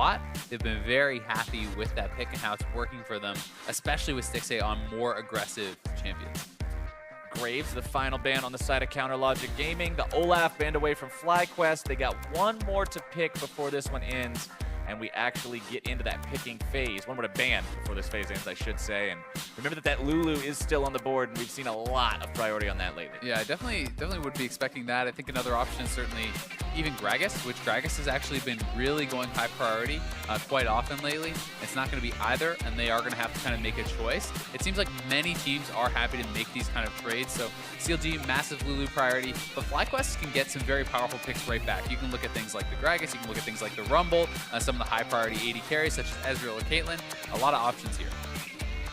lot. They've been very happy with that pick and how it's working for them, especially with Stixxay on more aggressive champions. Graves, the final ban on the side of Counter Logic Gaming. The Olaf banned away from FlyQuest. They got one more to pick before this one ends, and we actually get into that picking phase. One more to ban before this phase ends, I should say. And remember that Lulu is still on the board, and we've seen a lot of priority on that lately. Yeah, I definitely would be expecting that. I think another option is certainly even Gragas, which Gragas has actually been really going high priority quite often lately. It's not going to be either, and they are going to have to kind of make a choice. It seems like many teams are happy to make these kind of trades. So CLG, massive Lulu priority, but FlyQuest can get some very powerful picks right back. You can look at things like the Gragas, you can look at things like the Rumble, some of the high priority AD carries such as Ezreal or Caitlyn. A lot of options here.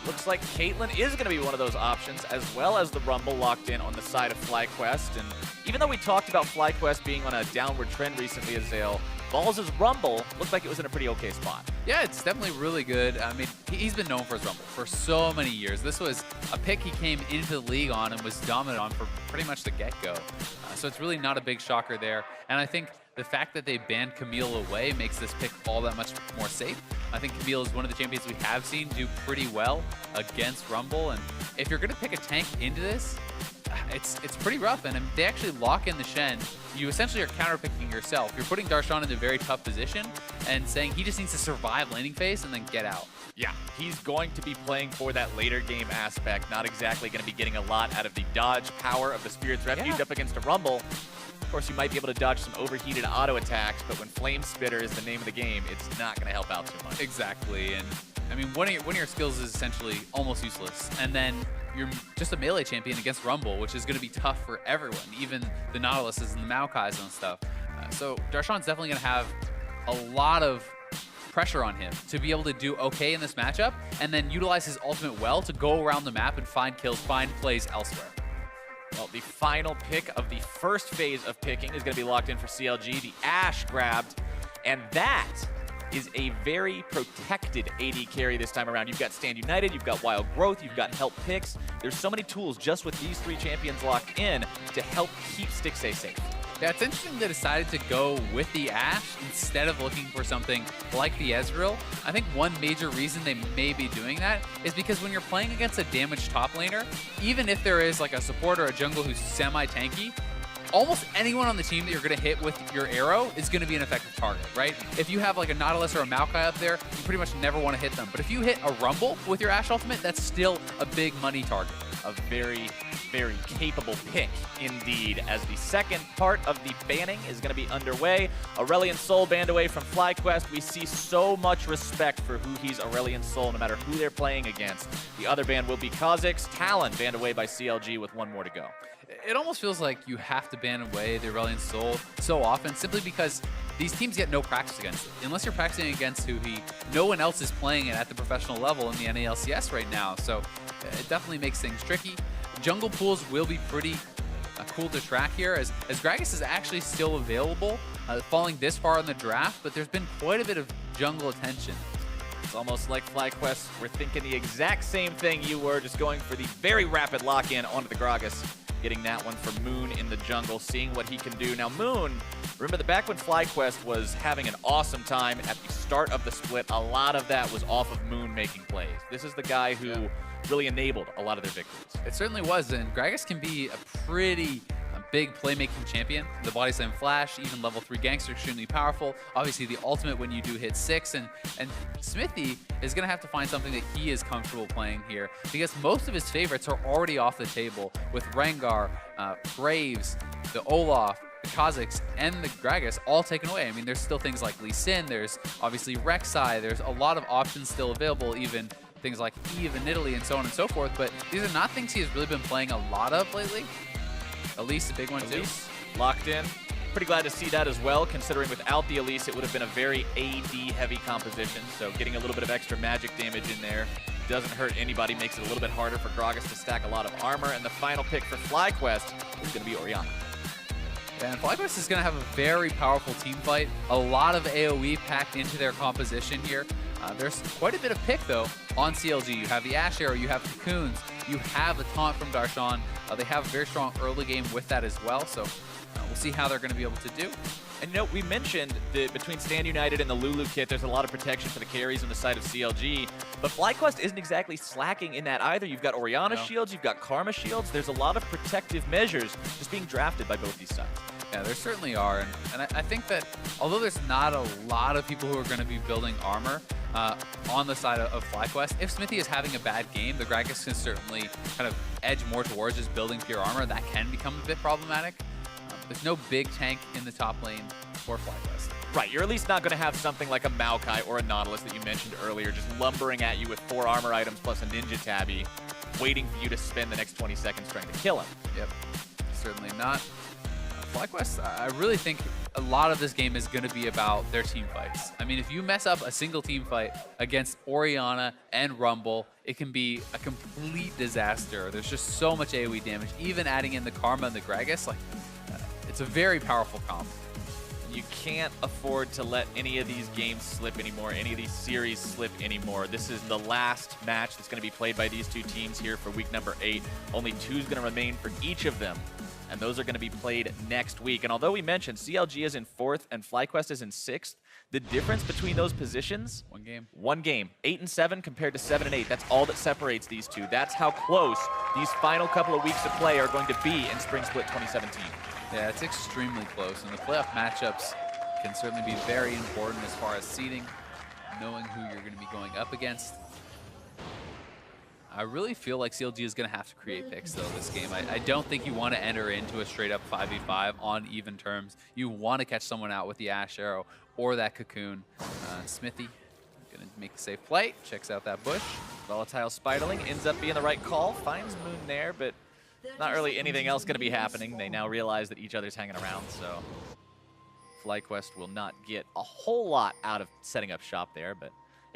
Looks like Caitlyn is going to be one of those options, as well as the Rumble locked in on the side of FlyQuest. And even though we talked about FlyQuest being on a downward trend recently, Azale, Balls' Rumble looked like it was in a pretty okay spot. Yeah, it's definitely really good. I mean, he's been known for his Rumble for so many years. This was a pick he came into the league on and was dominant on for pretty much the get-go. So it's really not a big shocker there. And I think the fact that they banned Camille away makes this pick all that much more safe. I think Camille is one of the champions we have seen do pretty well against Rumble. And if you're going to pick a tank into this, it's pretty rough. And they actually lock in the Shen. You essentially are counterpicking yourself. You're putting Darshan in a very tough position and saying he just needs to survive laning phase and then get out. Yeah, he's going to be playing for that later game aspect, not exactly going to be getting a lot out of the dodge power of the Spirit's Refuge up against a Rumble. Of course, you might be able to dodge some overheated auto attacks, but when Flame Spitter is the name of the game, it's not going to help out too much. Exactly, and I mean, one of your skills is essentially almost useless, and then you're just a melee champion against Rumble, which is going to be tough for everyone, even the Nautiluses and the Maokais and stuff. So Darshan's definitely going to have a lot of pressure on him to be able to do okay in this matchup, and then utilize his ultimate well to go around the map and find kills, find plays elsewhere. Well, the final pick of the first phase of picking is going to be locked in for CLG. The Ashe grabbed, and that is a very protected AD carry this time around. You've got Stand United, you've got Wild Growth, you've got Help Picks. There's so many tools just with these three champions locked in to help keep Stixxay safe. Yeah, it's interesting they decided to go with the Ashe instead of looking for something like the Ezreal. I think one major reason they may be doing that is because when you're playing against a damaged top laner, even if there is like a support or a jungle who's semi-tanky, almost anyone on the team that you're going to hit with your arrow is going to be an effective target, right? If you have like a Nautilus or a Maokai up there, you pretty much never want to hit them. But if you hit a Rumble with your Ashe ultimate, that's still a big money target. A very, very capable pick indeed, as the second part of the banning is going to be underway. Aurelion Sol banned away from FlyQuest. We see so much respect for who he's Aurelion Sol, no matter who they're playing against. The other ban will be Kha'Zix. Talon banned away by CLG with one more to go. It almost feels like you have to ban away the Aurelion Sol so often simply because these teams get no practice against it. Unless you're practicing against who no one else is playing it at the professional level in the NALCS right now. So it definitely makes things tricky. Jungle pools will be pretty cool to track here as Gragas is actually still available, falling this far in the draft, but there's been quite a bit of jungle attention. It's almost like FlyQuest were thinking the exact same thing you were, just going for the very rapid lock-in onto the Gragas. Getting that one from Moon in the jungle, seeing what he can do. Now Moon, remember back when FlyQuest was having an awesome time at the start of the split, a lot of that was off of Moon making plays. This is the guy who really enabled a lot of their victories. It certainly was, and Gragas can be a pretty big playmaking champion. The body slam flash, even level 3 gangster, extremely powerful. Obviously the ultimate when you do hit 6, and Smithy is going to have to find something that he is comfortable playing here because most of his favorites are already off the table with Rengar, Graves, the Olaf, the Kha'Zix, and the Gragas all taken away. I mean, there's still things like Lee Sin, there's obviously Rek'Sai, there's a lot of options still available, even things like Eve and Italy and so on and so forth, but these are not things he has really been playing a lot of lately. Elise, a big one too. Locked in. Pretty glad to see that as well, considering without the Elise, it would have been a very AD-heavy composition. So getting a little bit of extra magic damage in there doesn't hurt anybody, makes it a little bit harder for Gragas to stack a lot of armor. And the final pick for FlyQuest is going to be Orianna. Yeah, and FlyQuest is going to have a very powerful team fight. A lot of AoE packed into their composition here. There's quite a bit of pick, though, on CLG. You have the Ashe Arrow, you have Cocoons, you have a taunt from Darshan. They have a very strong early game with that as well, so we'll see how they're going to be able to do. And you know, we mentioned that between Stand United and the Lulu kit, there's a lot of protection for the carries on the side of CLG. But FlyQuest isn't exactly slacking in that either. You've got Orianna shields, you've got Karma shields. There's a lot of protective measures just being drafted by both these sides. Yeah, there certainly are. And I think that although there's not a lot of people who are going to be building armor on the side of FlyQuest, if Smithy is having a bad game, the Gragas can certainly kind of edge more towards just building pure armor. That can become a bit problematic. There's no big tank in the top lane for FlyQuest. Right, you're at least not going to have something like a Maokai or a Nautilus that you mentioned earlier, just lumbering at you with 4 armor items plus a Ninja Tabby, waiting for you to spend the next 20 seconds trying to kill him. Yep, certainly not. FlyQuest, I really think a lot of this game is going to be about their team fights. I mean, if you mess up a single team fight against Orianna and Rumble, it can be a complete disaster. There's just so much AoE damage. Even adding in the Karma and the Gragas, like, it's a very powerful comp. You can't afford to let any of these games slip anymore, any of these series slip anymore. This is the last match that's going to be played by these two teams here for week number 8. Only 2 is going to remain for each of them, and those are going to be played next week. And although we mentioned CLG is in 4th and FlyQuest is in 6th, the difference between those positions, one game. 8 and 7 compared to 7 and 8. That's all that separates these two. That's how close these final couple of weeks of play are going to be in Spring Split 2017. Yeah, it's extremely close, and the playoff matchups can certainly be very important as far as seeding, knowing who you're going to be going up against. I really feel like CLG is going to have to create picks, though, this game. I don't think you want to enter into a straight-up 5v5 on even terms. You want to catch someone out with the Ash Arrow or that Cocoon. Smithy going to make a safe play, checks out that bush. Volatile Spiderling ends up being the right call, finds Moon there, but not really anything else going to be happening. They now realize that each other's hanging around, so FlyQuest will not get a whole lot out of setting up shop there, but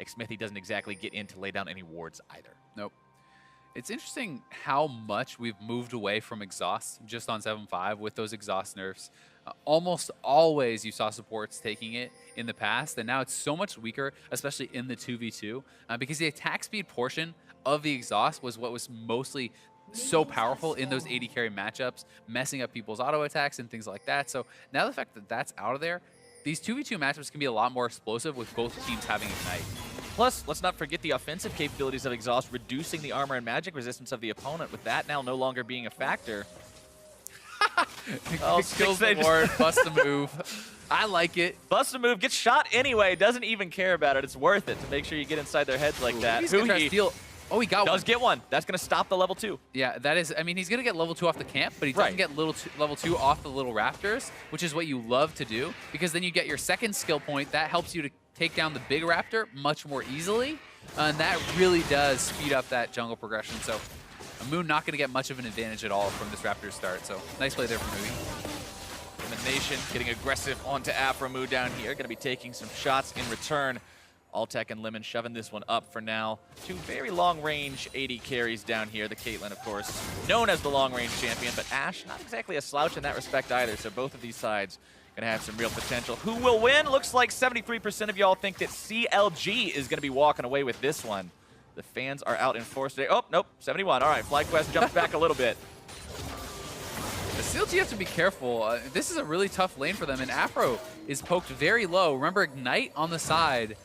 Smithy doesn't exactly get in to lay down any wards either. Nope. It's interesting how much we've moved away from exhaust just on 7.5 with those exhaust nerfs. Almost always you saw supports taking it in the past, and now it's so much weaker, especially in the 2v2, because the attack speed portion of the exhaust was what was mostly so powerful in those 80 carry matchups, messing up people's auto attacks and things like that. So now the fact that that's out of there, these 2v2 matchups can be a lot more explosive with both teams having Ignite. Plus, let's not forget the offensive capabilities of Exhaust, reducing the armor and magic resistance of the opponent, with that now no longer being a factor. Kills the ward, bust a move. I like it. Bust a move, gets shot anyway, doesn't even care about it. It's worth it to make sure you get inside their heads like that. Oh, he got one. Does get one. That's going to stop the level 2. Yeah, that is, I mean, he's going to get level 2 off the camp, but he doesn't get level 2 off the little raptors, which is what you love to do, because then you get your second skill point. That helps you to take down the big raptor much more easily, and that really does speed up that jungle progression. So Moon not going to get much of an advantage at all from this raptor start, so nice play there from Moody. Elimination getting aggressive onto Afromu down here. Going to be taking some shots in return. Alltech and Lemon shoving this one up for now. 2 very long-range 80 carries down here. The Caitlyn, of course, known as the long-range champion, but Ashe, not exactly a slouch in that respect either, so both of these sides going to have some real potential. Who will win? Looks like 73% of y'all think that CLG is going to be walking away with this one. The fans are out in force today. Oh, nope, 71. All right, FlyQuest jumps back a little bit. The CLG have to be careful. This is a really tough lane for them, and Afro is poked very low. Remember, Ignite on the side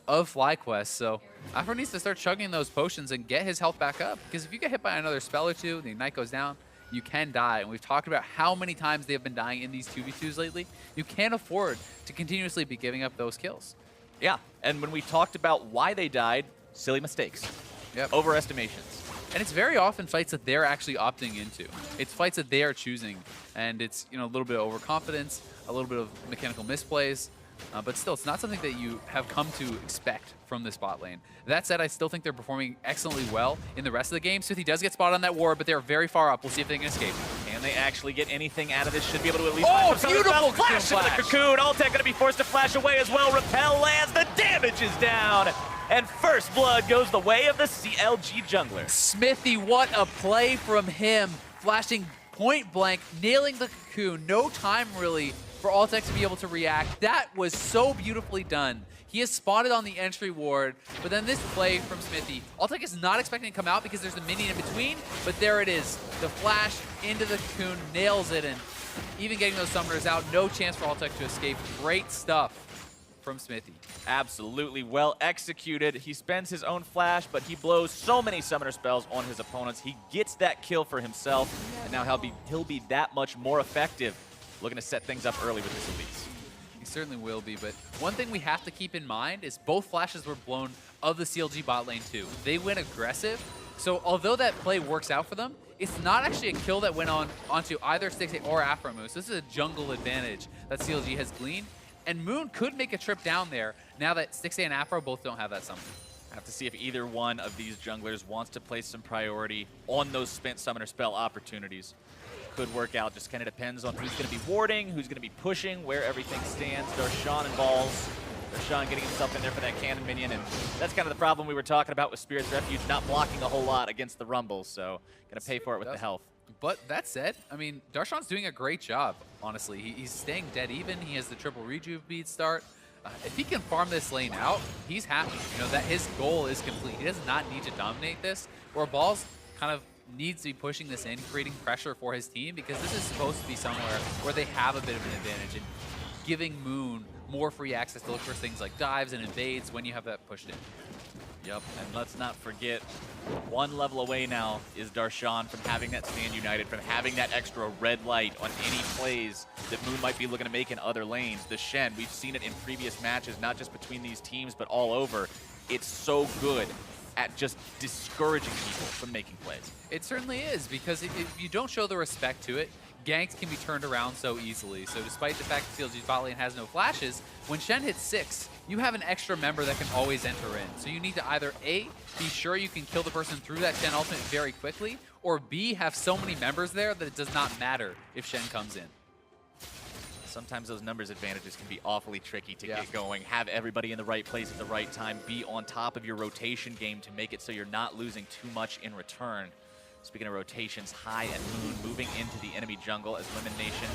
of FlyQuest, so Afro needs to start chugging those potions and get his health back up, because if you get hit by another spell or two, the Ignite goes down, you can die. And we've talked about how many times they have been dying in these 2v2s lately. You can't afford to continuously be giving up those kills. Yeah, and when we talked about why they died, silly mistakes. Yep. Overestimations. And it's very often fights that they're actually opting into. It's fights that they are choosing, and it's, you know, a little bit of overconfidence, a little bit of mechanical misplays, but still, it's not something that you have come to expect from this bot lane. That said, I still think they're performing excellently well in the rest of the game. Smithy does get spotted on that ward, but they're very far up. We'll see if they can escape. Can they actually get anything out of this? Should be able to at least beautiful flash into the Cocoon. Alltech going to be forced to flash away as well. Repel lands. The damage is down. And first blood goes the way of the CLG jungler. Smithy, what a play from him. Flashing point blank, nailing the Cocoon. No time really for Alltech to be able to react. That was so beautifully done. He is spotted on the entry ward, but then this play from Smithy. Alltech is not expecting to come out because there's a minion in between, but there it is. The flash into the Cocoon, nails it, and even getting those summoners out. No chance for Altec to escape. Great stuff from Smithy. Absolutely well executed. He spends his own flash, but he blows so many summoner spells on his opponents. He gets that kill for himself, and now he'll be that much more effective. Looking to set things up early with this Elise. He certainly will be, but one thing we have to keep in mind is both flashes were blown of the CLG bot lane too. They went aggressive, so although that play works out for them, it's not actually a kill that went onto either Stixxay or Afro Moose. This is a jungle advantage that CLG has gleaned. And Moon could make a trip down there now that Stixxay and Afro both don't have that summon. Have to see if either one of these junglers wants to place some priority on those spent summoner spell opportunities. Could work out, just kind of depends on who's going to be warding, who's going to be pushing, where everything stands. Darshan and Balls. Darshan getting himself in there for that cannon minion, and that's kind of the problem we were talking about with Spirit's Refuge, not blocking a whole lot against the Rumble, so going to pay for it with the health. But that said, I mean, Darshan's doing a great job, honestly. He's staying dead even. He has the triple rejuve bead start. If he can farm this lane out, he's happy. You know, that his goal is complete. He does not need to dominate this, where Balls kind of needs to be pushing this in, creating pressure for his team, because this is supposed to be somewhere where they have a bit of an advantage, and giving Moon more free access to look for things like dives and invades when you have that pushed in. Yep, and let's not forget, one level away now is Darshan from having that stand united, from having that extra red light on any plays that Moon might be looking to make in other lanes. The Shen, we've seen it in previous matches, not just between these teams, but all over. It's so good at just discouraging people from making plays. It certainly is, because if you don't show the respect to it, ganks can be turned around so easily. So despite the fact that CLG's bot lane has no flashes, when Shen hits 6, you have an extra member that can always enter in. So you need to either A, be sure you can kill the person through that Shen ultimate very quickly, or B, have so many members there that it does not matter if Shen comes in. Sometimes those numbers advantages can be awfully tricky to get going. Have everybody in the right place at the right time. Be on top of your rotation game to make it so you're not losing too much in return. Speaking of rotations, High and Moon moving into the enemy jungle as Lemon Nation,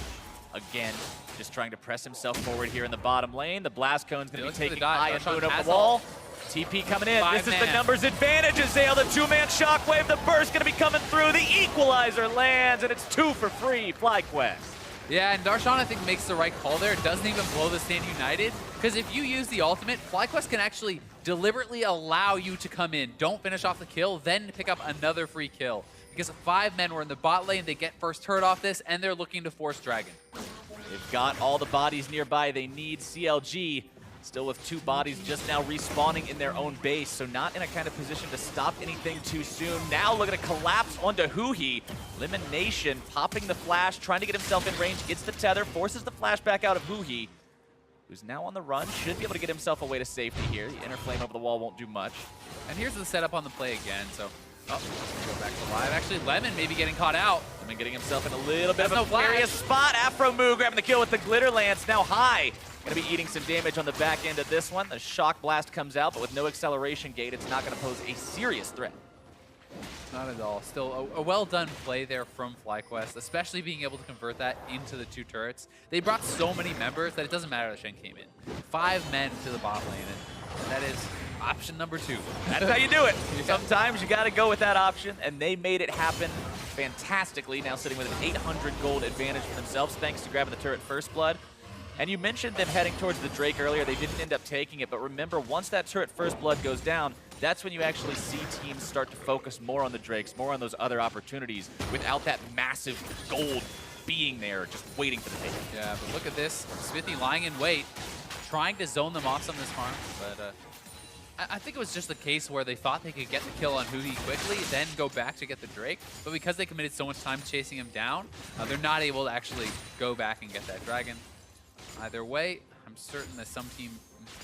again, just trying to press himself forward here in the bottom lane. The Blast Cone's going to be taking High and Moon over the wall. TP coming in. This is the numbers advantage as Zale, the two-man shockwave. The burst going to be coming through. The equalizer lands, and it's 2 for free. FlyQuest. Yeah, and Darshan, I think, makes the right call there. It doesn't even blow the stand united, because if you use the ultimate, FlyQuest can actually deliberately allow you to come in. Don't finish off the kill, then pick up another free kill. Because 5 men were in the bot lane, they get first turret off this, and they're looking to force Dragon. They've got all the bodies nearby they need. CLG still with 2 bodies just now respawning in their own base, so not in a kind of position to stop anything too soon. Now looking to collapse onto Huhi. Lemon Nation popping the flash, trying to get himself in range, gets the tether, forces the flash back out of Huhi, who's now on the run, should be able to get himself away to safety here. The inner flame over the wall won't do much. And here's the setup on the play again, so... Oh, go back to live. Actually, Lemon maybe getting caught out. Lemon getting himself in a little bit of a precarious spot. Afro Moo grabbing the kill with the Glitter Lance. Now High going to be eating some damage on the back end of this one. The Shock Blast comes out, but with no acceleration gate, it's not going to pose a serious threat. Not at all. Still a well-done play there from FlyQuest, especially being able to convert that into the 2 turrets. They brought so many members that it doesn't matter that Shen came in. 5 men to the bot lane, and that is option number 2. That's how you do it. Sometimes you got to go with that option, and they made it happen fantastically. Now sitting with an 800 gold advantage for themselves, thanks to grabbing the turret First Blood. And you mentioned them heading towards the Drake earlier. They didn't end up taking it, but remember, once that turret First Blood goes down, that's when you actually see teams start to focus more on the Drakes, more on those other opportunities, without that massive gold being there, just waiting for the take. Yeah, but look at this. Smithy lying in wait, trying to zone them off some of this farm, but I think it was just the case where they thought they could get the kill on Huhi quickly, then go back to get the Drake. But because they committed so much time chasing him down, they're not able to actually go back and get that Dragon. Either way, I'm certain that some team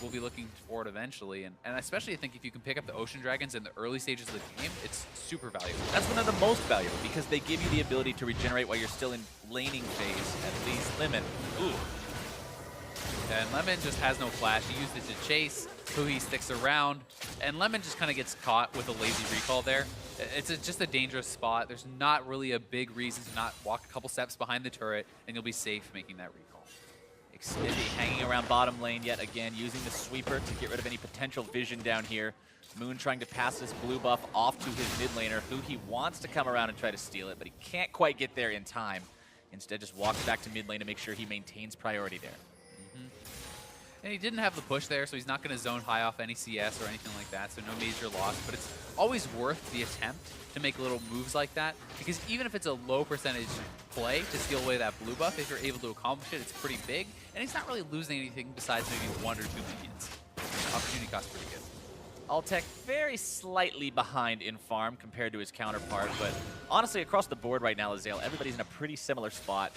will be looking forward eventually. And especially I think if you can pick up the Ocean Dragons in the early stages of the game, it's super valuable. That's when they're the most valuable, because they give you the ability to regenerate while you're still in laning phase, at least. Lemon. Ooh. And Lemon just has no flash. He used it to chase. Huhi sticks around, and Lemon just kind of gets caught with a lazy recall there. It's just a dangerous spot. There's not really a big reason to not walk a couple steps behind the turret, and you'll be safe making that recall. Smithy hanging around bottom lane yet again, using the sweeper to get rid of any potential vision down here. Moon trying to pass this blue buff off to his mid laner, who he wants to come around and try to steal it, but he can't quite get there in time. Instead, just walks back to mid lane to make sure he maintains priority there. And he didn't have the push there, so he's not going to zone high off any CS or anything like that, so no major loss. But it's always worth the attempt to make little moves like that, because even if it's a low percentage play to steal away that blue buff, if you're able to accomplish it, it's pretty big. And he's not really losing anything besides maybe 1 or 2 minions. Opportunity cost pretty good. Altec very slightly behind in farm compared to his counterpart, but honestly, across the board right now, Azael, everybody's in a pretty similar spot.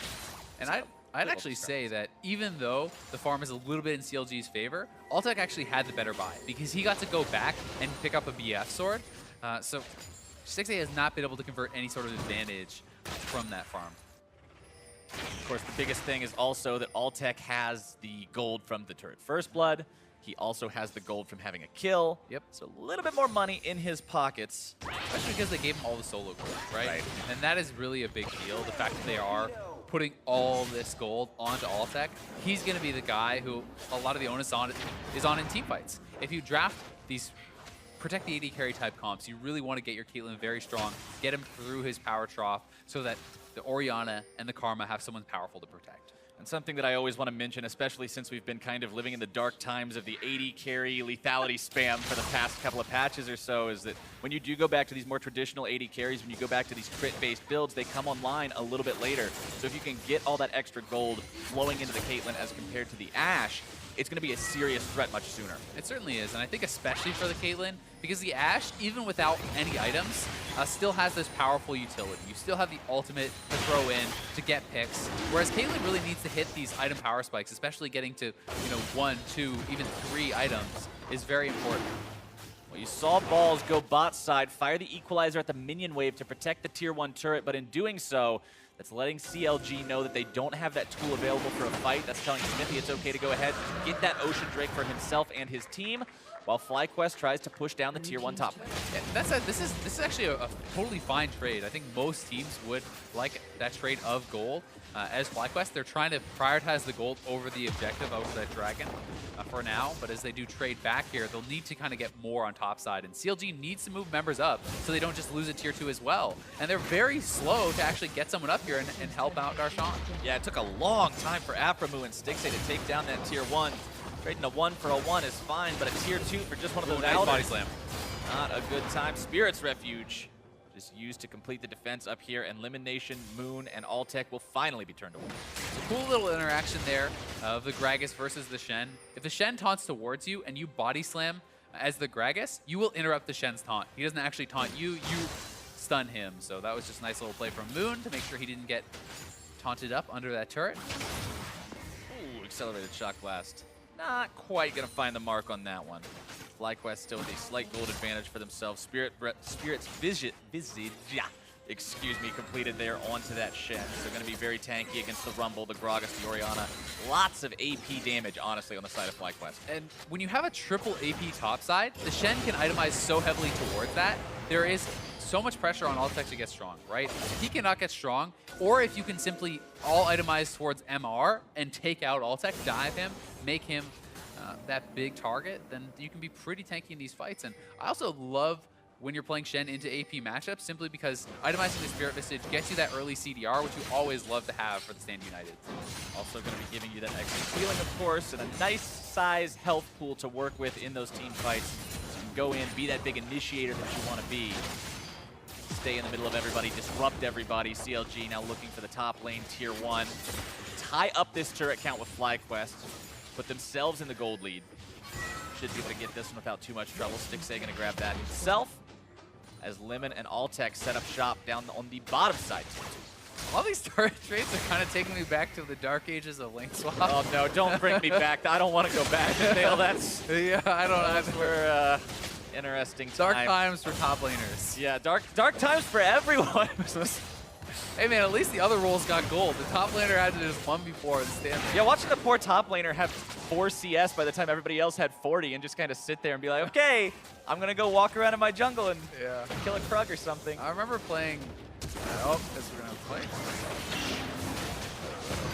And I'd actually say that even though the farm is a little bit in CLG's favor, Altec actually had the better buy because he got to go back and pick up a BF sword. So 6A has not been able to convert any sort of advantage from that farm. Of course, the biggest thing is also that Altec has the gold from the turret First Blood. He also has the gold from having a kill. Yep. So a little bit more money in his pockets. Especially because they gave him all the solo gold, right? And that is really a big deal, the fact that they are putting all this gold onto Altec. He's going to be the guy who a lot of the onus is on in team fights. If you draft these protect the AD carry type comps, you really want to get your Caitlyn very strong, get him through his power trough so that the Orianna and the Karma have someone powerful to protect. And something that I always want to mention, especially since we've been kind of living in the dark times of the AD carry lethality spam for the past couple of patches or so, is that when you do go back to these more traditional AD carries, when you go back to these crit-based builds, they come online a little bit later. So if you can get all that extra gold flowing into the Caitlyn as compared to the Ashe, it's going to be a serious threat much sooner. It certainly is, and I think especially for the Caitlyn, because the Ashe, even without any items, still has this powerful utility. You still have the ultimate to throw in to get picks, whereas Caitlyn really needs to hit these item power spikes, especially getting to 1, 2, even 3 items is very important. Well, you saw Balls go bot side, fire the equalizer at the minion wave to protect the tier 1 turret, but in doing so, that's letting CLG know that they don't have that tool available for a fight. That's telling Smithy it's okay to go ahead, get that Ocean Drake for himself and his team, while FlyQuest tries to push down the tier 1 top lane. Yeah, this is actually a totally fine trade. I think most teams would like that trade of gold. As FlyQuest, they're trying to prioritize the gold over the objective of that dragon for now, but as they do trade back here, they'll need to kind of get more on top side, and CLG needs to move members up so they don't just lose a tier 2 as well. And they're very slow to actually get someone up here and help out Darshan. Yeah, it took a long time for Aphromoo and Stixxay to take down that tier 1. Trading a 1 for a 1 is fine, but a tier 2 for just one of those nice body slam. Not a good time. Spirit's Refuge just used to complete the defense up here, and Elimination, Moon, and Altec will finally be turned away. Cool little interaction there of the Gragas versus the Shen. If the Shen taunts towards you and you body slam as the Gragas, you will interrupt the Shen's taunt. He doesn't actually taunt you, you stun him. So that was just a nice little play from Moon to make sure he didn't get taunted up under that turret. Ooh, accelerated shock blast. Not quite going to find the mark on that one. FlyQuest still with a slight gold advantage for themselves. Spirit's visage, excuse me, completed there onto that Shen. So going to be very tanky against the Rumble, the Gragas, the Orianna. Lots of AP damage, honestly, on the side of FlyQuest. And when you have a triple AP topside, the Shen can itemize so heavily towards that. There is so much pressure on Altec to get strong, right? If he cannot get strong, or if you can simply all itemize towards MR and take out Altec, dive him, make him that big target, then you can be pretty tanky in these fights. And I also love when you're playing Shen into AP matchups, simply because itemizing the Spirit Visage gets you that early CDR, which you always love to have for the Stand United. Also going to be giving you that extra healing, of course, and a nice size health pool to work with in those team fights. So you can go in, be that big initiator that you want to be. Stay in the middle of everybody, disrupt everybody. CLG now looking for the top lane, tier 1. Tie up this turret count with FlyQuest. Put themselves in the gold lead. Should be able to get this one without too much trouble. Stixxay going to grab that himself as Lemon and Altec set up shop down on the bottom side. All these turret trades are kind of taking me back to the dark ages of lane swap. Oh no, don't bring me back. I don't want to go back. Dale, that's... Yeah, I don't know. We're interesting time. Dark times for top laners. Yeah, dark times for everyone. Hey man, at least the other roles got gold. The top laner had to just 1v4 and stand there. Yeah, watching the poor top laner have 4 CS by the time everybody else had 40 and just kind of sit there and be like, okay, I'm going to go walk around in my jungle and kill a Krug or something. I remember playing... Oh, guess we're going to play.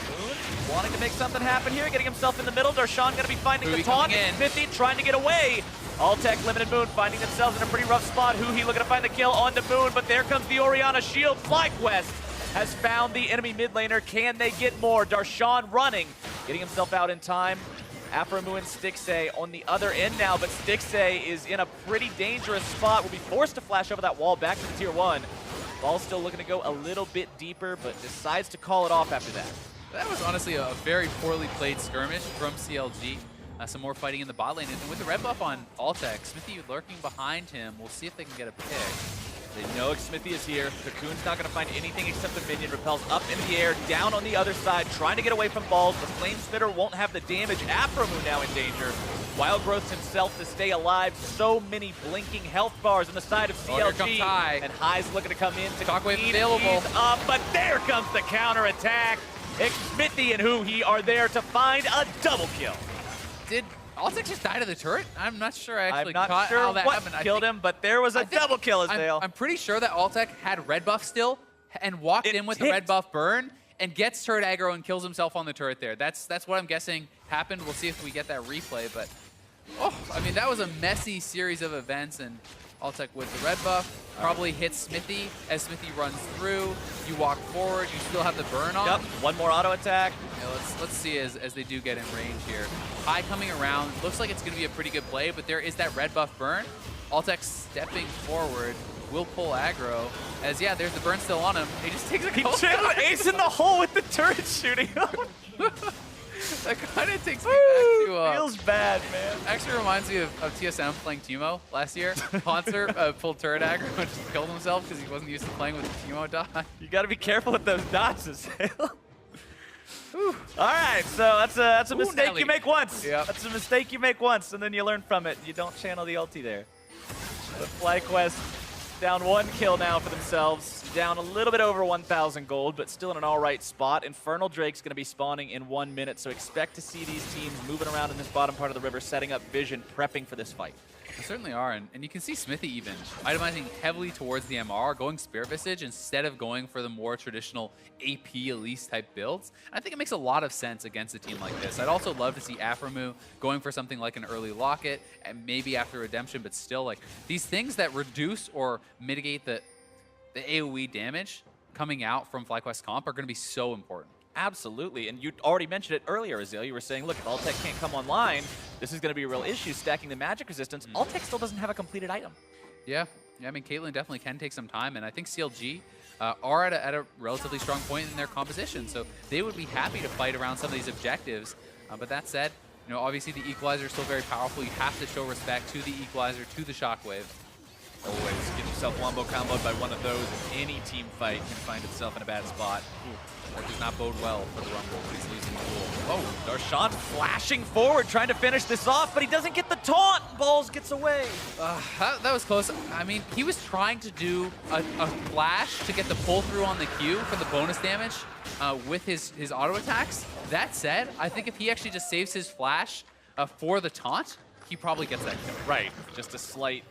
Moon wanting to make something happen here, getting himself in the middle. Darshan going to be finding the taunt. Smithy trying to get away. Altec, Limited Moon finding themselves in a pretty rough spot. Huhi looking to find the kill on the Moon, but there comes the Orianna shield. FlyQuest has found the enemy mid laner. Can they get more? Darshan running, getting himself out in time. Afromu and Stixxay on the other end now, but Stixxay is in a pretty dangerous spot. Will be forced to flash over that wall back to the tier 1. Ball's still looking to go a little bit deeper, but decides to call it off after that. That was honestly a very poorly played skirmish from CLG. Some more fighting in the bot lane, and with the red buff on Altec, Smithy lurking behind him. We'll see if they can get a pick. They know Smithy is here. Cocoon's not going to find anything except the minion. Repels up into the air, down on the other side, trying to get away from balls. The Flame Spitter won't have the damage. Afromu now in danger. Wild Growth himself to stay alive. So many blinking health bars on the side of CLG. Here comes High. And High's looking to come in to Shockwave available. Up, but there comes the counter attack. Smithy and Huhi are there to find a double kill. Did Altec just die to the turret? I'm not sure I actually I'm not caught sure how that what happened. killed him, but there was a double kill, Azale. I'm pretty sure that Altec had red buff still and walked in with the red buff burn and gets turret aggro and kills himself on the turret there. That's what I'm guessing happened. We'll see if we get that replay, but I mean, that was a messy series of events, and Altec with the red buff probably hits Smithy. As Smithy runs through, you walk forward, you still have the burn on. Yep, one more auto attack. Yeah, let's see as they do get in range here. High coming around, looks like it's going to be a pretty good play, but there is that red buff burn. Altec stepping forward, will pull aggro, as there's the burn still on him. He just takes a couple He ace in the hole with the turret shooting him. That kind of takes me back to... feels bad, man. Actually reminds me of TSM playing Teemo last year. Poncer pulled turret aggro and just killed himself because he wasn't used to playing with the Teemo dot. You got to be careful with those dots, Azale. All right, so that's a mistake Nelly. you make once. Yep. That's a mistake you make once, and then you learn from it. You don't channel the ulti there. But FlyQuest down 1 kill now for themselves. Down a little bit over 1,000 gold, but still in an all right spot. Infernal Drake's going to be spawning in 1 minute, so expect to see these teams moving around in this bottom part of the river, setting up vision, prepping for this fight. They certainly are, and you can see Smithy even itemizing heavily towards the MR, going Spirit Visage instead of going for the more traditional AP Elise type builds. And I think it makes a lot of sense against a team like this. I'd also love to see Afromu going for something like an early Locket, and maybe after Redemption, but still, like, these things that reduce or mitigate the AoE damage coming out from FlyQuest comp are going to be so important. Absolutely, and you already mentioned it earlier, Azale. You were saying, look, if Altec can't come online, this is going to be a real issue, stacking the magic resistance. Altec still doesn't have a completed item. Yeah, I mean, Caitlyn definitely can take some time, and I think CLG are at a relatively strong point in their composition, so they would be happy to fight around some of these objectives. But that said, obviously the Equalizer is still very powerful. You have to show respect to the Equalizer, to the Shockwave. Always get yourself wombo comboed by one of those. Any team fight can find itself in a bad spot. That does not bode well for the Rumble when he's losing the pool. Oh, Darshan flashing forward, trying to finish this off, but he doesn't get the taunt. Balls gets away. That was close. I mean, he was trying to do a flash to get the pull through on the Q for the bonus damage with his auto attacks. That said, I think if he actually just saves his flash for the taunt, he probably gets that kill. Right, just a slight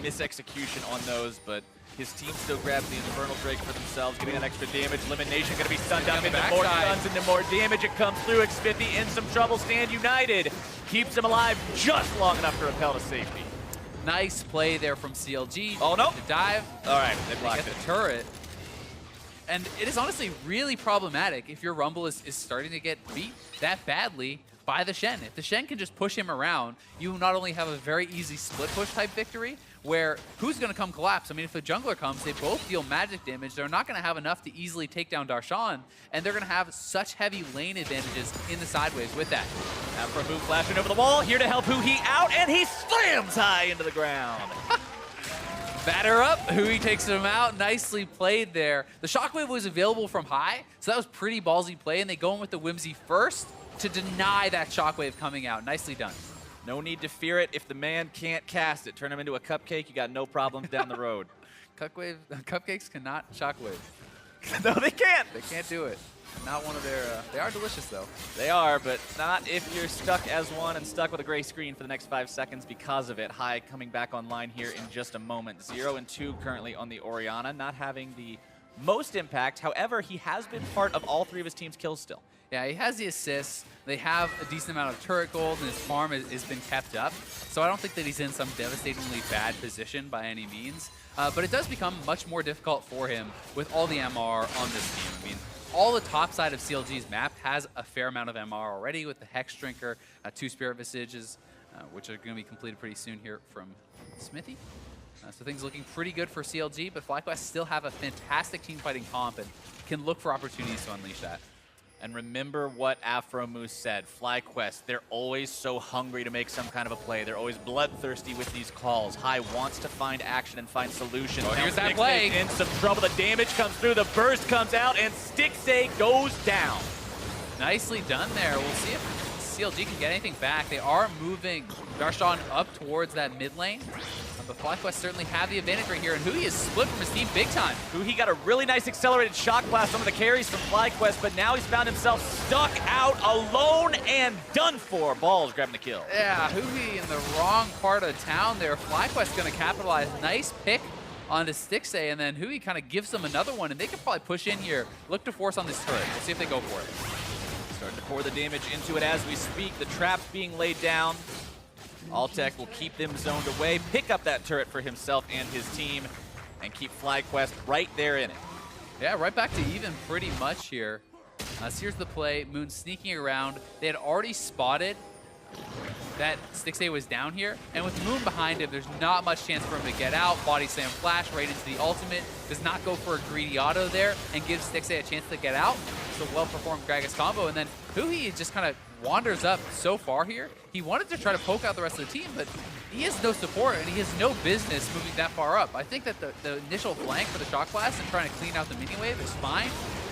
misexecution on those, but his team still grabs the Infernal Drake for themselves, getting that extra damage. Elimination going to be stunned up into more stuns, into more damage. It comes through. Xfinity in some trouble. Stand United keeps him alive just long enough to repel to safety. Nice play there from CLG. Oh, no. To dive. All right, they They blocked get it. the turret. And it is honestly really problematic if your Rumble is starting to get beat that badly by the Shen. If the Shen can just push him around, you not only have a very easy split push type victory, where who's going to come collapse? I mean, if the jungler comes, they both deal magic damage. They're not going to have enough to easily take down Darshan, and they're going to have such heavy lane advantages in the sideways with that. Afromu flashing over the wall, here to help Huhi out, and he slams High into the ground. Batter up, Hui takes him out. Nicely played there. The Shockwave was available from High, so that was pretty ballsy play, and they go in with the Whimsy first to deny that Shockwave coming out. Nicely done. No need to fear it. If the man can't cast it, turn him into a cupcake, you got no problems down the road. Cupcakes cannot Shockwave. No, they can't. They can't do it. Not one of their... they are delicious, though. They are, but not if you're stuck as one and stuck with a gray screen for the next 5 seconds because of it. High coming back online here in just a moment. 0 and 2 currently on the Orianna, not having the most impact. However, he has been part of all 3 of his team's kills still. Yeah, he has the assists. They have a decent amount of turret gold, and his farm has been kept up. So I don't think that he's in some devastatingly bad position by any means. But it does become much more difficult for him with all the MR on this team. I mean, all the top side of CLG's map has a fair amount of MR already with the Hex Drinker, 2 Spirit Visages, which are going to be completed pretty soon here from Smithy. So things looking pretty good for CLG, but FlyQuest still have a fantastic team fighting comp and can look for opportunities to unleash that. And remember what Afro Moose said, FlyQuest, they're always so hungry to make some kind of a play. They're always bloodthirsty with these calls. High wants to find action and find solutions. Oh, now here's that play. in some trouble. The damage comes through, the burst comes out, and Stixay goes down. Nicely done there. We'll see if CLG can get anything back. They are moving Darshan up towards that mid lane. But FlyQuest certainly have the advantage right here, and Hui is split from his team big time. Hui got a really nice accelerated shock blast on the carries from FlyQuest, but now he's found himself stuck out alone and done for. Balls grabbing the kill. Yeah, Hui in the wrong part of town there. FlyQuest going to capitalize. Nice pick onto Stixay, and then Hui kind of gives them another one, and they can probably push in here, look to force on this turret. We'll see if they go for it. Starting to pour the damage into it as we speak. The trap's being laid down. Altec will keep them zoned away, pick up that turret for himself and his team, and keep FlyQuest right there in it. Yeah, right back to even pretty much here. So here's the play. Moon sneaking around. They had already spotted that Stixay was down here, and with Moon behind him, there's not much chance for him to get out. Body slam flash right into the ultimate. Does not go for a greedy auto there and gives Stixay a chance to get out. It's a well-performed Gragas combo, and then Hui just kind of wanders up so far here. He wanted to try to poke out the rest of the team, but he has no support, and he has no business moving that far up. I think that the initial flank for the shock blast and trying to clean out the mini wave is fine,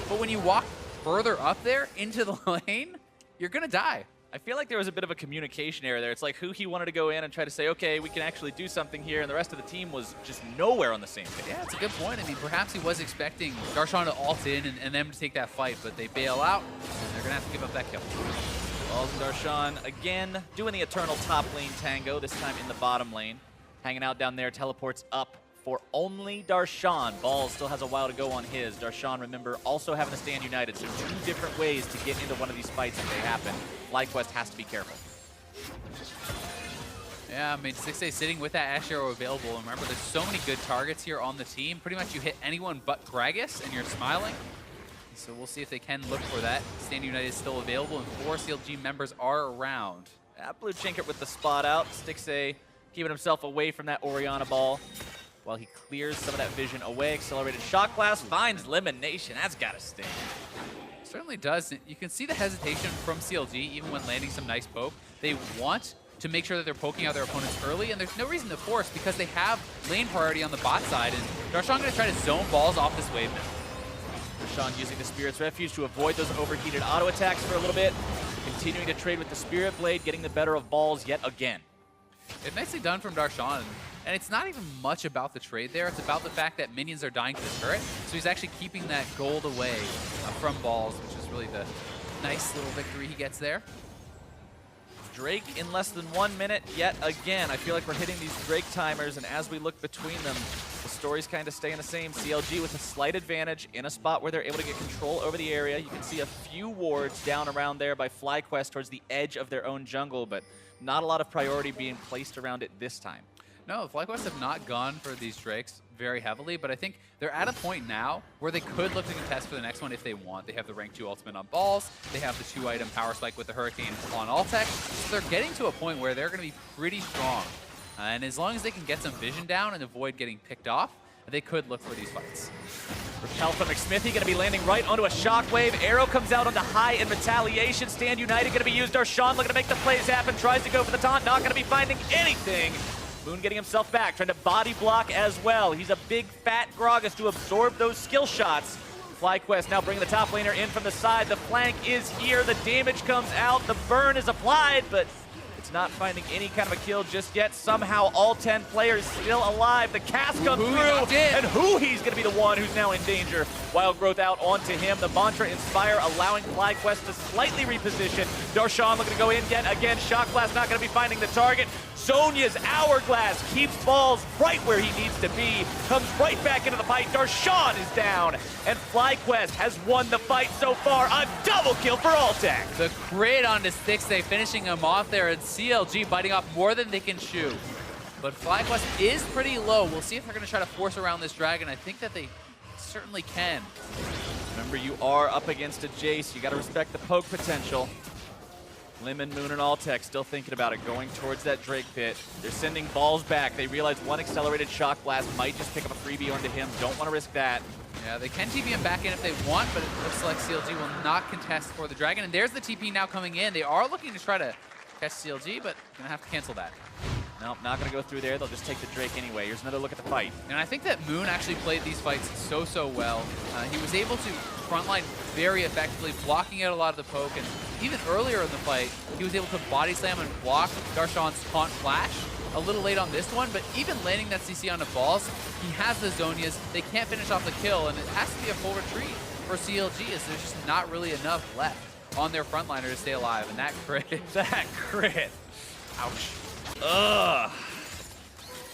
but when you walk further up there into the lane, you're going to die. I feel like there was a bit of a communication error there. It's like Hui wanted to go in and try to say, okay, we can actually do something here, and the rest of the team was just nowhere on the same page. Yeah, it's a good point. I mean, perhaps he was expecting Darshan to ult in and them to take that fight, but they bail out, and they're going to have to give up that kill. Balls and Darshan again doing the eternal top lane tango, this time in the bottom lane. Hanging out down there, teleports up for only Darshan. Balls still has a while to go on his. Darshan, remember, also having to stand united, so 2 different ways to get into one of these fights if they happen. FlyQuest has to be careful. Yeah, I mean, Stixay sitting with that Ash Arrow available. And remember, there's so many good targets here on the team. Pretty much you hit anyone but Gragas, and you're smiling. So we'll see if they can look for that. Stand United is still available, and 4 CLG members are around. Blue Chinket with the spot out. Stixay keeping himself away from that Orianna ball while he clears some of that vision away. Accelerated shock blast finds elimination. That's got to sting. Certainly does. You can see the hesitation from CLG even when landing some nice poke. They want to make sure that they're poking out their opponents early, and there's no reason to force because they have lane priority on the bot side, and Darshan going to try to zone balls off this wave now. Darshan using the Spirit's Refuge to avoid those overheated auto attacks for a little bit. Continuing to trade with the Spirit Blade, getting the better of balls yet again. It's nicely done from Darshan, and it's not even much about the trade there. It's about the fact that minions are dying to the turret, so he's actually keeping that gold away from balls, which is really the nice little victory he gets there. Drake in less than 1 minute yet again. I feel like we're hitting these Drake timers, and as we look between them, the story's kind of staying the same. CLG with a slight advantage in a spot where they're able to get control over the area. You can see a few wards down around there by FlyQuest towards the edge of their own jungle, but not a lot of priority being placed around it this time. No, FlyQuest have not gone for these Drakes very heavily, but I think they're at a point now where they could look to contest for the next one if they want. They have the rank 2 ultimate on balls, they have the 2-item power spike with the Hurricane on Altec, so they're getting to a point where they're going to be pretty strong. And as long as they can get some vision down and avoid getting picked off, they could look for these fights. Repel from McSmithy going to be landing right onto a shockwave. Arrow comes out onto high in retaliation. Stand United going to be used. Darshan looking to make the plays happen. Tries to go for the taunt. Not going to be finding anything. Moon getting himself back. Trying to body block as well. He's a big fat Gragas to absorb those skill shots. FlyQuest now bringing the top laner in from the side. The flank is here. The damage comes out. The burn is applied, but it's not finding any kind of a kill just yet. Somehow all 10 players still alive. The cast comes through, and Hui's going to be the one who's now in danger. Wild growth out onto him. The Mantra Inspire allowing FlyQuest to slightly reposition. Darshan looking to go in yet again. Shock Blast not going to be finding the target. Zonya's Hourglass keeps balls right where he needs to be, comes right back into the fight. Darshan is down, and FlyQuest has won the fight so far. A double kill for Altec. The crit on the Stixay, finishing him off there, and CLG biting off more than they can chew. But FlyQuest is pretty low. We'll see if they're going to try to force around this dragon. I think that they certainly can. Remember, you are up against a Jace. You got to respect the poke potential. Lemon, Moon, and Altec still thinking about it, going towards that Drake pit. They're sending balls back. They realize one accelerated shock blast might just pick up a freebie onto him. Don't want to risk that. Yeah, they can TP him back in if they want, but it looks like CLG will not contest for the dragon. And there's the TP now coming in. They are looking to try to catch CLG, but gonna have to cancel that. Nope, not going to go through there. They'll just take the Drake anyway. Here's another look at the fight. And I think that Moon actually played these fights so well. He was able to frontline very effectively, blocking out a lot of the poke. And even earlier in the fight, he was able to body slam and block Darshan's taunt flash. A little late on this one, but even landing that CC on the balls, he has the Zonias. They can't finish off the kill, and it has to be a full retreat for CLG, as there's just not really enough left on their frontliner to stay alive. And that crit, That crit. ouch. Ugh.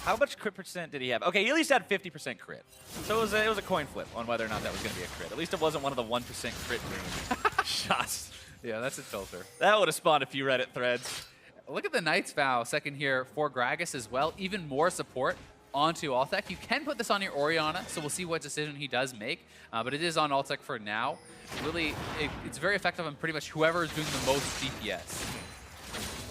How much crit percent did he have? Okay, he at least had 50% crit. So it was a coin flip on whether or not that was going to be a crit. At least it wasn't one of the 1% crit shots. Yeah, that's a filter. That would have spawned a few Reddit threads. Look at the Knight's Vow second here for Gragas as well. Even more support onto Altec. You can put this on your Orianna, so we'll see what decision he does make. But it is on Altec for now. Really, it's very effective on pretty much whoever is doing the most DPS.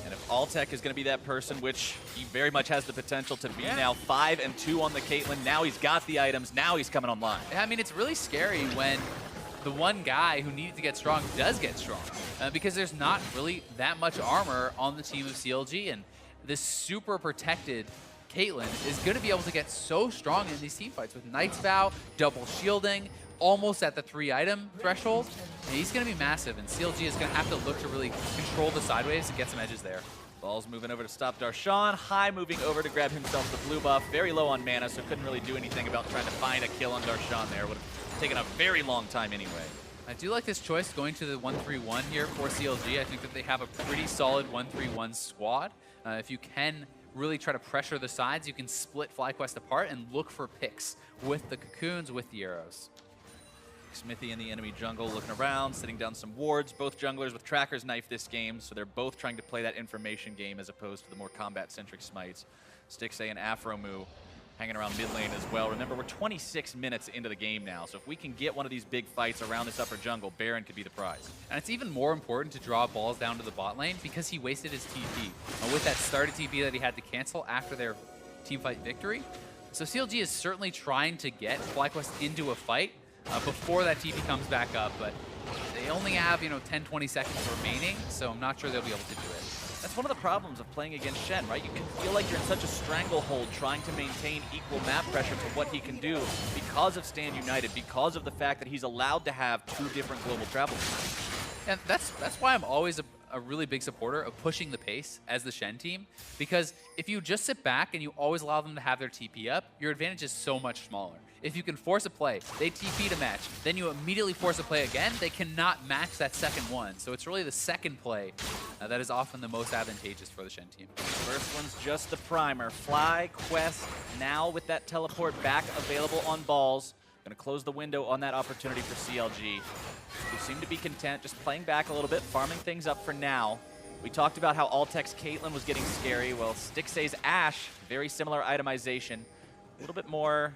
And if Altec is going to be that person, which he very much has the potential to be now, 5-2 on the Caitlyn. Now he's got the items. Now he's coming online. I mean, it's really scary when the one guy who needed to get strong does get strong, because there's not really that much armor on the team of CLG, and this super protected Caitlyn is going to be able to get so strong in these team fights with Knight's Vow, double shielding, almost at the 3-item threshold. And he's going to be massive, and CLG is going to have to look to really control the sideways and get some edges there. Ball's moving over to stop Darshan. High moving over to grab himself the blue buff. Very low on mana, so couldn't really do anything about trying to find a kill on Darshan there. Would have taken a very long time anyway. I do like this choice going to the 1-3-1 here for CLG. I think that they have a pretty solid 1-3-1 squad. If you can really try to pressure the sides, you can split FlyQuest apart and look for picks with the cocoons, with the arrows. Smithy in the enemy jungle looking around, sitting down some wards. Both junglers with trackers knife this game, so they're both trying to play that information game as opposed to the more combat-centric smites. Stixay and Afromu hanging around mid lane as well. Remember, we're 26 minutes into the game now, so if we can get one of these big fights around this upper jungle, Baron could be the prize. And it's even more important to draw balls down to the bot lane because he wasted his TP with that started TP that he had to cancel after their teamfight victory. So CLG is certainly trying to get FlyQuest into a fight before that TP comes back up, but they only have, 10-20 seconds remaining, so I'm not sure they'll be able to do it. That's one of the problems of playing against Shen, right? You can feel like you're in such a stranglehold trying to maintain equal map pressure to what he can do because of Stand United, because of the fact that he's allowed to have 2 different global travel times. And that's why I'm always a really big supporter of pushing the pace as the Shen team, because if you just sit back and you always allow them to have their TP up, your advantage is so much smaller. If you can force a play, they TP to match, then you immediately force a play again, they cannot match that second one. So it's really the second play that is often the most advantageous for the Shen team. First one's just the primer. FlyQuest now with that teleport back available on balls. Gonna close the window on that opportunity for CLG, who seem to be content just playing back a little bit, farming things up for now. We talked about how Altec's Caitlyn was getting scary. Well, Stixay's Ashe, very similar itemization. A little bit more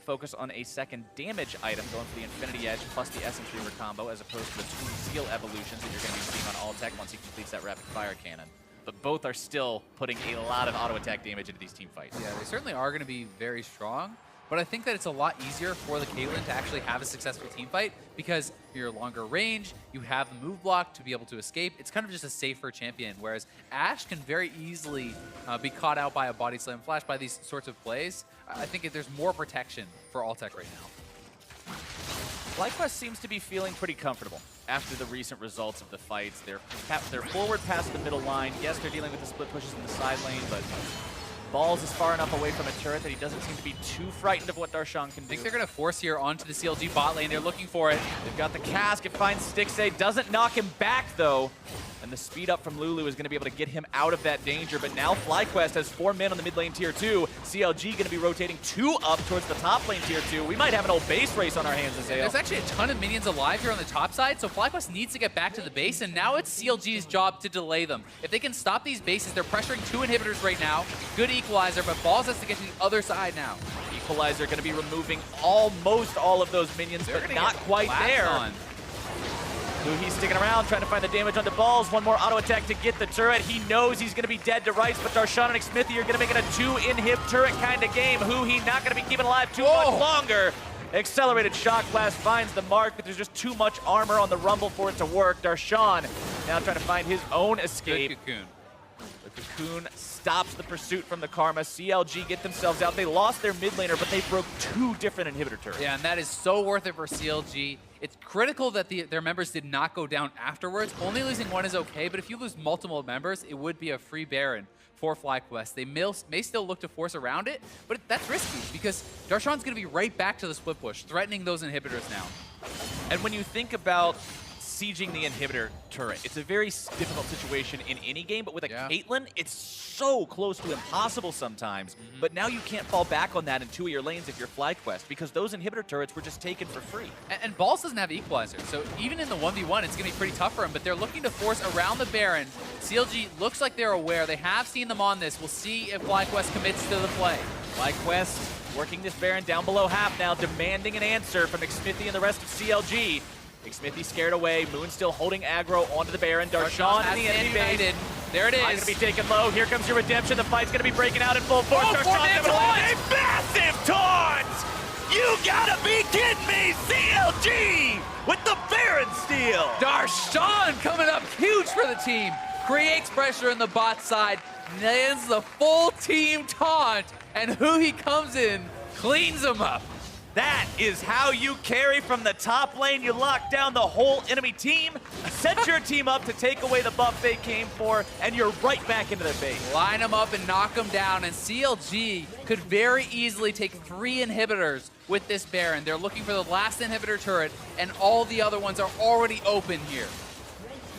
focus on a second damage item, going for the Infinity Edge plus the Essence Reaver combo, as opposed to the Twin Seal evolutions that you're going to be seeing on Altec once he completes that rapid fire cannon. But both are still putting a lot of auto attack damage into these team fights. Yeah, they certainly are going to be very strong. But I think that it's a lot easier for the Caitlyn to actually have a successful team fight because you're longer range, you have the move block to be able to escape. It's kind of just a safer champion, whereas Ashe can very easily be caught out by a body slam flash by these sorts of plays. I think there's more protection for Altec right now. FlyQuest seems to be feeling pretty comfortable after the recent results of the fights. They're forward past the middle line. Yes, they're dealing with the split pushes in the side lane, but Balls is far enough away from a turret that he doesn't seem to be too frightened of what Darshan can do. I think they're going to force here onto the CLG bot lane. They're looking for it. They've got the cask. It finds Stixay. Doesn't knock him back, though. And the speed up from Lulu is going to be able to get him out of that danger. But now FlyQuest has 4 men on the mid lane tier 2. CLG going to be rotating 2 up towards the top lane tier 2. We might have an old base race on our hands, Azale. There's actually a ton of minions alive here on the top side, so FlyQuest needs to get back to the base, and now it's CLG's job to delay them. If they can stop these bases, they're pressuring 2 inhibitors right now. Good equalizer, but Balls has to get to the other side now. Equalizer going to be removing almost all of those minions, but not quite there. He's sticking around, trying to find the damage onto Balls. One more auto attack to get the turret. He knows he's going to be dead to rights, but Darshan and Xmithie are going to make it a 2-inhib turret kind of game. He not going to be keeping alive too much longer. Accelerated Shock Blast finds the mark, but there's just too much armor on the Rumble for it to work. Darshan now trying to find his own escape. Good cocoon. The cocoon stops the pursuit from the Karma. CLG get themselves out. They lost their mid laner, but they broke 2 different inhibitor turrets. Yeah, and that is so worth it for CLG. It's critical that their members did not go down afterwards. Only losing 1 is okay, but if you lose multiple members, it would be a free Baron for FlyQuest. They may still look to force around it, but that's risky because Darshan's going to be right back to the split push, threatening those inhibitors now. And when you think about sieging the inhibitor turret, it's a very difficult situation in any game, but with a Caitlyn, it's so close to impossible sometimes. But now you can't fall back on that in 2 of your lanes if you're FlyQuest, because those inhibitor turrets were just taken for free. And Balls doesn't have Equalizer, so even in the 1v1, it's going to be pretty tough for him, but they're looking to force around the Baron. CLG looks like they're aware. They have seen them on this. We'll see if FlyQuest commits to the play. FlyQuest working this Baron down below half now, demanding an answer from Xmithie and the rest of CLG. Xmithie scared away. Moon still holding aggro onto the Baron. Darshan in the enemy base. There it is. Going to be taken low. Here comes your redemption. The fight's going to be breaking out in full force. Darshan's a massive taunt! You gotta be kidding me! CLG with the Baron steal! Darshan coming up huge for the team. Creates pressure in the bot side. Lands the full team taunt. And he comes in, cleans him up. That is how you carry from the top lane. You lock down the whole enemy team, set your team up to take away the buff they came for, and you're right back into their base. Line them up and knock them down, and CLG could very easily take 3 inhibitors with this Baron. They're looking for the last inhibitor turret, and all the other ones are already open here.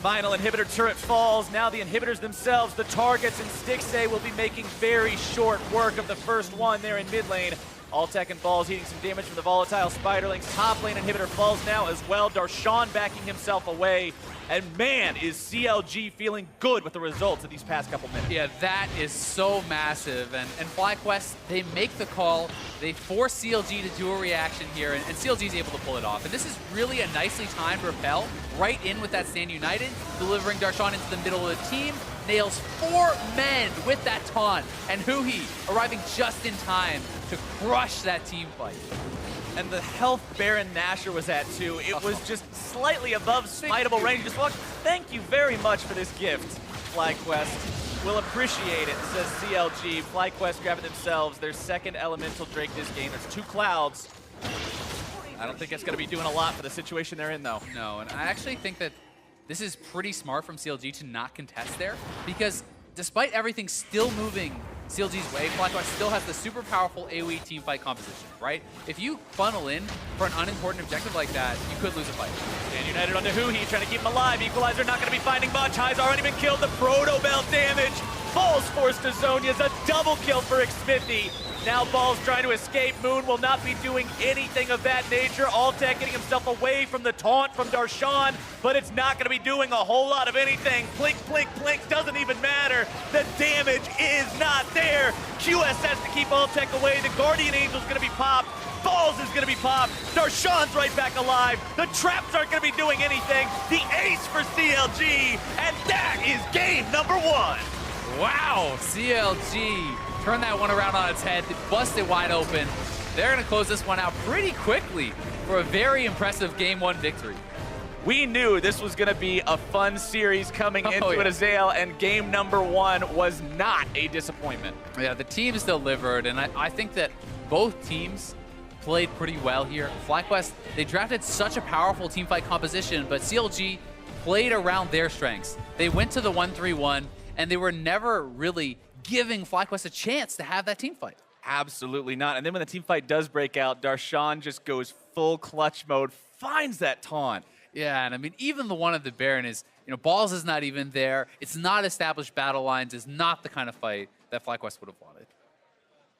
Final inhibitor turret falls. Now the inhibitors themselves, the targets, and Stixay will be making very short work of the first one there in mid lane. Alltech and Balls eating some damage from the volatile Spiderlings. Top lane inhibitor falls now as well. Darshan backing himself away. And man, is CLG feeling good with the results of these past couple minutes. Yeah, that is so massive. And FlyQuest, they make the call. They force CLG to do a reaction here, and CLG is able to pull it off. And this is really a nicely timed repel right in with that Stand United, delivering Darshan into the middle of the team. Nails 4 men with that taunt, and arriving just in time to crush that team fight. And the health Baron Nashor was at too. It was just slightly above smiteable range. Just walked. Thank you very much for this gift, FlyQuest. We'll appreciate it, says CLG. FlyQuest grabbing themselves their second elemental Drake this game. There's 2 clouds. I don't think it's going to be doing a lot for the situation they're in, though. No, and I actually think that this is pretty smart from CLG to not contest there, because despite everything still moving CLG's way, FlyQuest still has the super powerful AoE teamfight composition, right? If you funnel in for an unimportant objective like that, you could lose a fight. And United onto trying to keep him alive. Equalizer not going to be finding much. High's already been killed. The Proto Bell damage. Balls forced to Zhonya's a double kill for Xmithie. Now Balls trying to escape. Moon will not be doing anything of that nature. Alltech getting himself away from the taunt from Darshan, but it's not going to be doing a whole lot of anything. Blink, blink, blink, doesn't even matter. The damage is not there. QS has to keep Alltech away. The Guardian Angel's going to be popped. Balls is going to be popped. Darshan's right back alive. The traps aren't going to be doing anything. The ace for CLG, and that is game number 1. Wow, CLG turned that one around on its head, busted wide open. They're going to close this one out pretty quickly for a very impressive Game 1 victory. We knew this was going to be a fun series coming into it, Azale, and game number 1 was not a disappointment. Yeah, the teams delivered, and I think that both teams played pretty well here. FlyQuest, they drafted such a powerful teamfight composition, but CLG played around their strengths. They went to the 1-3-1, and they were never really giving FlyQuest a chance to have that team fight. Absolutely not. And then when the team fight does break out, Darshan just goes full clutch mode, finds that taunt. Yeah, and I mean, even the one of the Baron is, Balls is not even there. It's not established battle lines. It's not the kind of fight that FlyQuest would have wanted.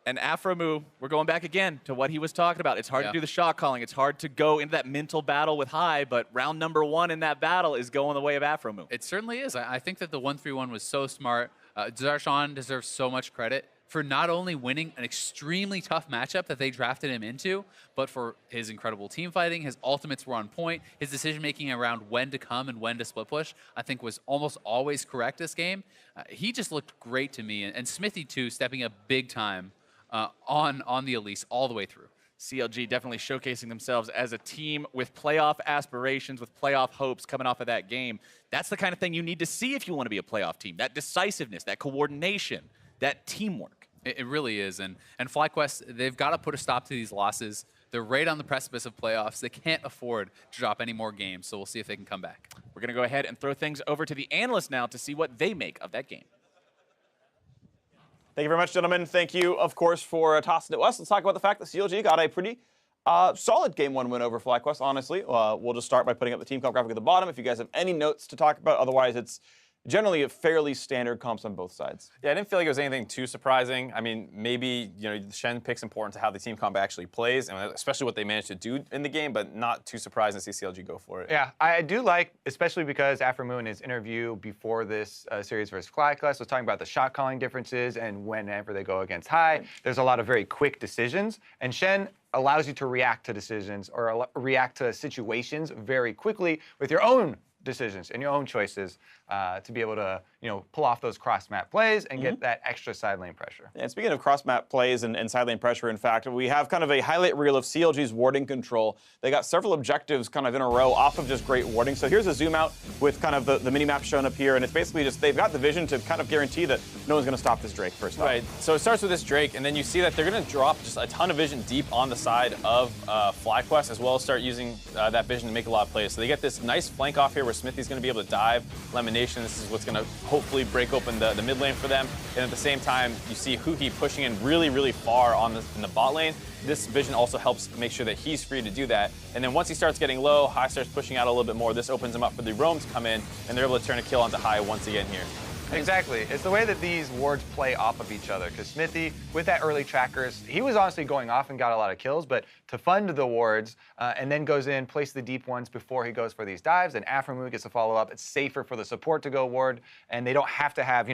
And Afromu, we're going back again to what he was talking about. It's hard to do the shot calling. It's hard to go into that mental battle with High, but round number 1 in that battle is going the way of Afromu. It certainly is. I think that the 1-3-1 was so smart. Darshan deserves so much credit for not only winning an extremely tough matchup that they drafted him into, but for his incredible team fighting. His ultimates were on point. His decision-making around when to come and when to split push, I think, was almost always correct this game. He just looked great to me. And Smithy, too, stepping up big time on the Elise all the way through. CLG definitely showcasing themselves as a team with playoff aspirations, with playoff hopes coming off of that game. That's the kind of thing you need to see if you want to be a playoff team. That decisiveness, that coordination, that teamwork. It really is. And FlyQuest, they've got to put a stop to these losses. They're right on the precipice of playoffs. They can't afford to drop any more games, so we'll see if they can come back. We're going to go ahead and throw things over to the analysts now to see what they make of that game. Thank you very much, gentlemen. Thank you, of course, for tossing it to us. Let's talk about the fact that CLG got a pretty solid Game 1 win over FlyQuest, honestly. We'll just start by putting up the team comp graphic at the bottom if you guys have any notes to talk about. Otherwise, it's generally a fairly standard comps on both sides. Yeah, I didn't feel like it was anything too surprising. I mean, maybe, Shen picks important to how the team comp actually plays, and especially what they managed to do in the game, but not too surprising to see CLG go for it. Yeah, I do like, especially because Afromu in his interview before this series versus FlyQuest was talking about the shot calling differences, and whenever they go against High, there's a lot of very quick decisions, and Shen allows you to react to decisions or react to situations very quickly with your own decisions and your own choices to be able to, pull off those cross-map plays and get that extra side lane pressure. And speaking of cross-map plays and side lane pressure, in fact, we have kind of a highlight reel of CLG's warding control. They got several objectives kind of in a row off of just great warding. So here's a zoom out with kind of the mini-map shown up here, and it's basically just they've got the vision to kind of guarantee that no one's going to stop this Drake first off. Right, so it starts with this Drake, and then you see that they're going to drop just a ton of vision deep on the side of FlyQuest, as well as start using that vision to make a lot of plays. So they get this nice flank off here where Smithy's going to be able to dive. Elimination, this is what's going to hopefully break open the mid lane for them. And at the same time, you see Huki pushing in really, really far in the bot lane. This vision also helps make sure that he's free to do that. And then once he starts getting low, High starts pushing out a little bit more. This opens him up for the roam to come in, and they're able to turn a kill onto High once again here. Exactly. It's the way that these wards play off of each other. Because Smithy, with that early trackers, he was honestly going off and got a lot of kills, but to fund the wards and then goes in, place the deep ones before he goes for these dives, and Afromu gets a follow-up. It's safer for the support to go ward, and they don't have to have,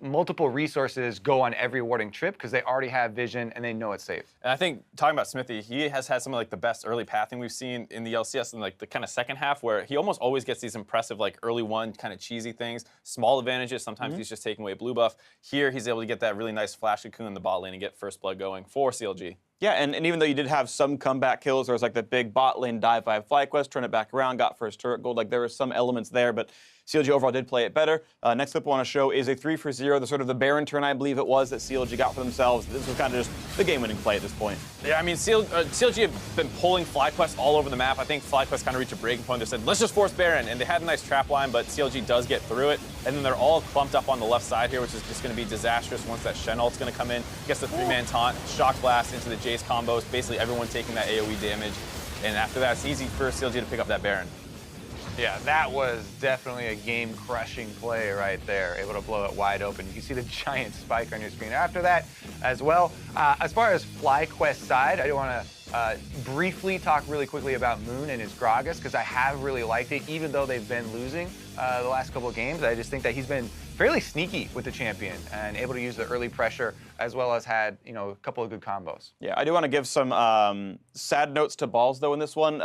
multiple resources go on every warding trip because they already have vision and they know it's safe. And I think, talking about Smithy, he has had some of the best early pathing we've seen in the LCS in the kind of second half, where he almost always gets these impressive early one kind of cheesy things, small advantages. Sometimes he's just taking away blue buff. Here, he's able to get that really nice flash cocoon in the bot lane and get first blood going for CLG. Yeah, and even though you did have some comeback kills, there was the big bot lane dive by FlyQuest, turn it back around, got first turret gold. There were some elements there, but CLG overall did play it better. Next clip I want to show is a 3-for-0, the sort of the Baron turn, I believe it was, that CLG got for themselves. This was kind of just the game-winning play at this point. Yeah, I mean, CLG have been pulling FlyQuest all over the map. I think FlyQuest kind of reached a breaking point. They said, let's just force Baron, and they had a nice trap line, but CLG does get through it. And then they're all clumped up on the left side here, which is just going to be disastrous once that Shen ult's going to come in. Gets the 3-man taunt, shock blast into the Jace combos, basically everyone taking that AoE damage. And after that, it's easy for CLG to pick up that Baron. Yeah, that was definitely a game-crushing play right there, able to blow it wide open. You can see the giant spike on your screen after that as well. As far as FlyQuest side, I do want to briefly talk really quickly about Moon and his Gragas, because I have really liked it, even though they've been losing the last couple of games. I just think that he's been fairly sneaky with the champion and able to use the early pressure, as well as had a couple of good combos. Yeah, I do want to give some sad notes to Balls, though, in this one.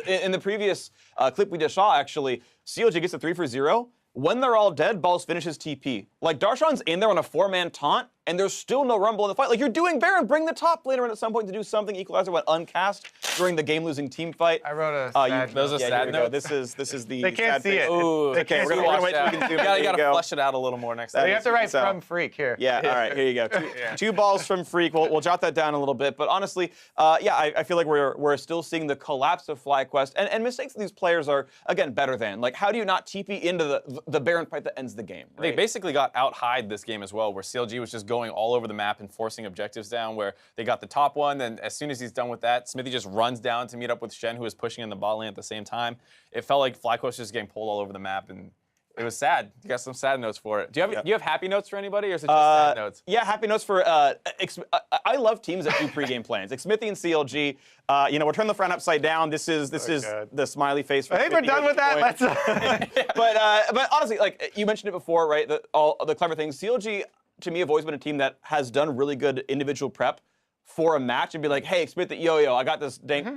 In the previous clip we just saw, actually, CLG gets a 3-for-0. When they're all dead, Balls finishes TP. Darshan's in there on a 4-man taunt, and there's still no Rumble in the fight. Like, you're doing Baron, bring the top laner in at some point to do something. Equalizer went uncast during the game-losing team fight. I wrote a sad Those are note. sad Here we go. notes. This is the They can't sad see face. it. Ooh, They Okay, can't we're see gonna it. wait till we can zoom in. You gotta There flesh it out a little more next So time. you have to write So- from Freak here. Yeah, all right, here you go. Two balls from Freak. We'll jot that down a little bit. But honestly, yeah, I feel like we're still seeing the collapse of FlyQuest. And mistakes that these players are, again, better than. Like, how do you not TP into the Baron fight that ends the game? They Right? basically got out-hied this game as well, where CLG was just going all over the map and forcing objectives down, where they got the top one, then as soon as he's done with that, Smithy just runs down to meet up with Shen, who is pushing in the bot lane at the same time. It felt like FlyQuest was just getting pulled all over the map, and it was sad. You got some sad notes for it. Do you have happy notes for anybody, or is it just sad notes? Yeah, happy notes for. I love teams that do pregame plans. Like Smithy and CLG. We're turning the front upside down. This is God. the smiley face. For I think we're Smithy done at with this that. point. Let's. But honestly, like you mentioned it before, right? All the clever things. CLG to me have always been a team that has done really good individual prep for a match and be like, hey, Smithy, yo, I got this dang,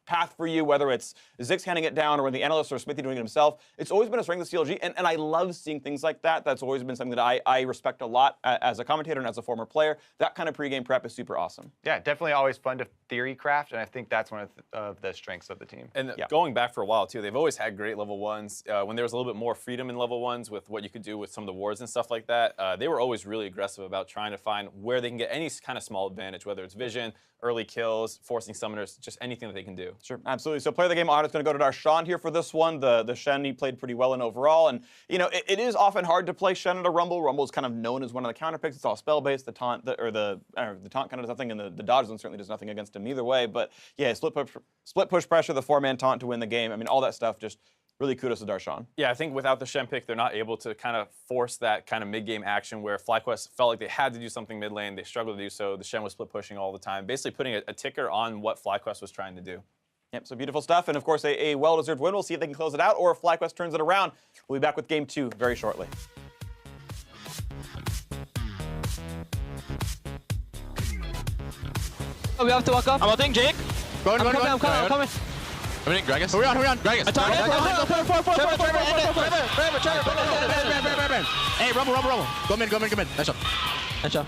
path for you, whether it's Ziggs handing it down or when the analyst or Smithy doing it himself. It's always been a strength of CLG, and I love seeing things like that. That's always been something that I respect a lot as a commentator and as a former player. That kind of pregame prep is super awesome. Yeah, definitely always fun to theory craft, and I think that's one of the strengths of the team. And Yeah. going back for a while, too, they've always had great level ones. When there was a little bit more freedom in level ones with what you could do with some of the wards and stuff like that, they were always really aggressive about trying to find where they can get any kind of small advantage, whether it's vision, early kills, forcing summoners, just anything that they can do. Sure, absolutely. So player of the game honor is going to go to Darshan here for this one. The Shen, he played pretty well in overall. And, it is often hard to play Shen at a Rumble. Rumble is kind of known as one of the counter picks. It's all spell-based. The taunt kind of does nothing, and the dodge zone certainly does nothing against him either way. But, yeah, split push pressure, the 4-man taunt to win the game. I mean, all that stuff, just really kudos to Darshan. Yeah, I think without the Shen pick, they're not able to kind of force that kind of mid-game action where FlyQuest felt like they had to do something mid lane. They struggled to do so. The Shen was split pushing all the time, basically putting a ticker on what FlyQuest was trying to do. Yep, so beautiful stuff. And, of course, a well-deserved win. We'll see if they can close it out or if FlyQuest turns it around. We'll be back with Game 2 very shortly. Oh, we have to walk up. I'm ulting Jake. I'm coming. I'm hitting Gragas. Hurry on. Gragas. Attack. Hey, rumble. Go mid. Nice shot.